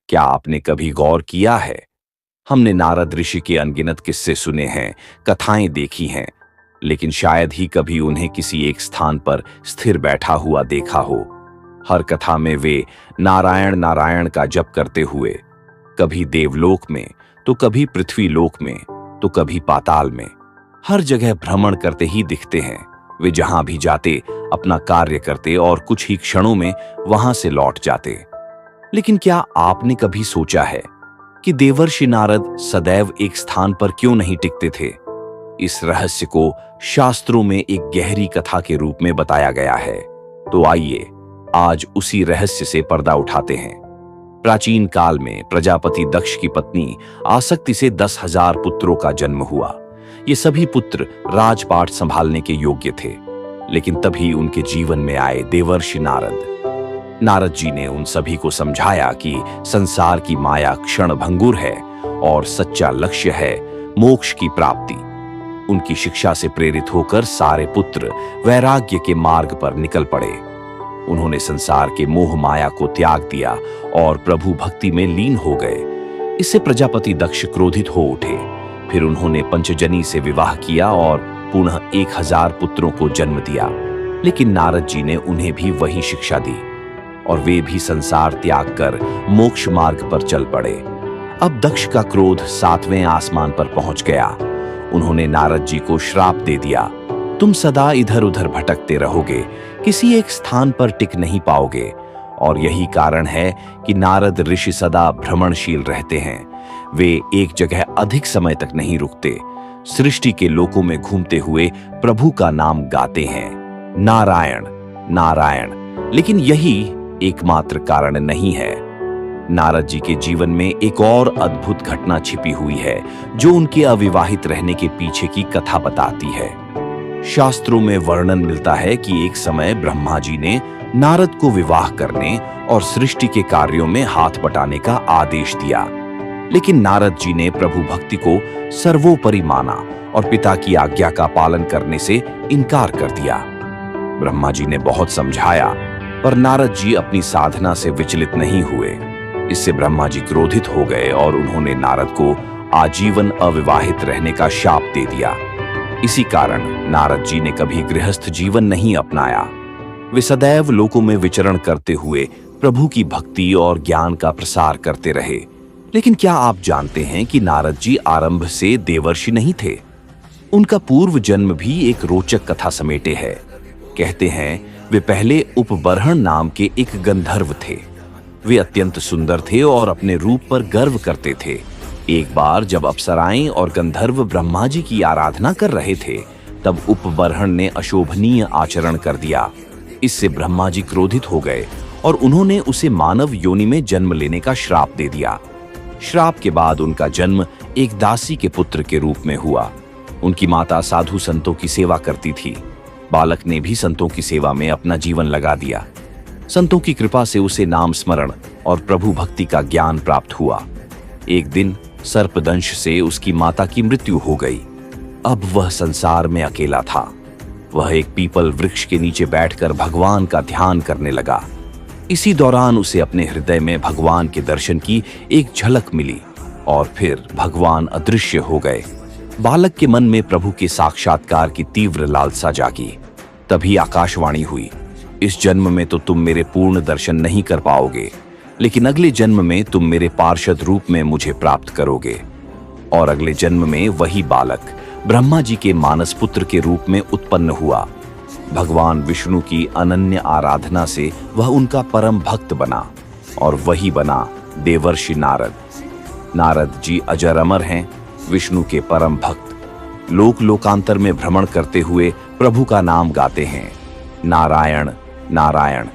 क्या आपने कभी गौर किया है? हमने नारद ऋषि के अनगिनत किस्से सुने हैं, कथाएं देखी हैं, लेकिन शायद ही कभी उन्हें किसी एक स्थान पर स्थिर बैठा हुआ देखा हो। हर कथा में वे नारायण नारायण का जप करते हुए कभी देवलोक में, तो कभी पृथ्वीलोक में, तो कभी पाताल में, हर जगह भ्रमण करते ही दिखते हैं। वे जहां भी जाते अपना कार्य करते और कुछ ही क्षणों में वहां से लौट जाते। लेकिन क्या आपने कभी सोचा है कि देवर्षि नारद सदैव एक स्थान पर क्यों नहीं टिकते थे? इस रहस्य को शास्त्रों में एक गहरी कथा के रूप में बताया गया है। तो आइए आज उसी रहस्य से पर्दा उठाते हैं। प्राचीन काल में प्रजापति दक्ष की पत्नी आसक्ति से 10,000 पुत्रों का जन्म हुआ। ये सभी पुत्र राजपाट संभालने के योग्य थे। लेकिन तभी उनके जीवन में आए देवर्षि नारद। नारद जी ने उन सभी को समझाया कि संसार की माया क्षण भंगुर है और सच्चा लक्ष्य है मोक्ष की प्राप्ति। उनकी शिक्षा से प्रेरित होकर सारे पुत्र वैराग्य के मार्ग पर निकल पड़े। उन्होंने संसार के मोह माया को त्याग दिया और प्रभु भक्ति में लीन हो गए। इससे प्रजापति दक्ष क्रोधित हो उठे। फिर उन्होंने पंचजनी से विवाह किया और पुनः 1000 पुत्रों को जन्म दिया। लेकिन नारद जी ने उन्हें भी वही शिक्षा दी और वे भी संसार त्याग कर मोक्ष मार्ग पर चल पड़े। अब दक्ष का क्रोध 7वें आसमान पर पहुंच गया। उन्होंने नारद जी को श्राप दे दिया, तुम सदा इधर उधर भटकते रहोगे, किसी एक स्थान पर टिक नहीं पाओगे। और यही कारण है कि नारद ऋषि सदा भ्रमणशील रहते हैं। वे एक जगह अधिक समय तक नहीं रुकते, सृष्टि के लोकों में घूमते हुए प्रभु का नाम गाते हैं, नारायण नारायण। लेकिन यही एकमात्र कारण नहीं है। नारद जी के जीवन में एक और अद्भुत घटना छिपी हुई है जो उनके अविवाहित रहने के पीछे की कथा बताती है। शास्त्रों में वर्णन मिलता है कि एक समय ब्रह्मा जी ने नारद को विवाह करने और सृष्टि के कार्यों में हाथ बटाने का आदेश दिया। लेकिन नारद जी ने प्रभु भक्ति को सर्वोपरि माना और पिता की आज्ञा का पालन करने से इनकार कर दिया। ब्रह्मा जी ने बहुत समझाया, पर नारद जी अपनी साधना से विचलित नहीं हुए। इससे ब्रह्मा जी क्रोधित हो गए और उन्होंने नारद को आजीवन अविवाहित रहने का शाप दे दिया। इसी कारण नारद जी ने कभी गृहस्थ जीवन नहीं अपनाया। वे सदैव लोकों में विचरण करते हुए प्रभु की भक्ति और ज्ञान का प्रसार करते रहे। लेकिन क्या आप जानते हैं कि नारद जी आरंभ से देवर्षि नहीं थे? उनका पूर्व जन्म भी एक रोचक कथा समेटे है। कहते हैं वे पहले उपबर्हण नाम के एक गंधर्व थे। वे अत्यंत सुंदर थे और अपने रूप पर गर्व करते थे। एक बार जब अप्सराएं और गंधर्व ब्रह्मा जी की आराधना कर रहे थे, तब उपबर्हण ने अशोभनीय आचरण कर दिया। इससे ब्रह्मा जी क्रोधित हो गए और उन्होंने उसे मानव योनि में जन्म लेने का श्राप दे दिया। श्राप के बाद उनका जन्म एक दासी के पुत्र के रूप में हुआ। उनकी माता साधु संतों की सेवा करती थी। बालक ने भी संतों की सेवा में अपना जीवन लगा दिया। संतों की कृपा से उसे नाम स्मरण और प्रभु भक्ति का ज्ञान प्राप्त हुआ। एक दिन सर्पदंश से उसकी माता की मृत्यु हो गई। अब वह संसार में अकेला था। वह एक पीपल वृक्ष के नीचे बैठकर भगवान का ध्यान करने लगा। इसी दौरान उसे अपने हृदय में भगवान के दर्शन की एक झलक मिली और फिर भगवान अदृश्य हो गए। बालक के मन में प्रभु के साक्षात्कार की तीव्र लालसा जागी। तभी आकाशवाणी हुई, इस जन्म में तो तुम मेरे पूर्ण दर्शन नहीं कर पाओगे, लेकिन अगले जन्म में तुम मेरे पार्षद रूप में मुझे प्राप्त करोगे। और अगले जन्म में वही बालक ब्रह्मा जी के मानस पुत्र के रूप में उत्पन्न हुआ। भगवान विष्णु की अनन्य आराधना से वह उनका परम भक्त बना और वही बना देवर्षि नारद। नारद जी अजर अमर हैं, विष्णु के परम भक्त। लोक लोकांतर में भ्रमण करते हुए प्रभु का नाम गाते हैं, नारायण नारायण।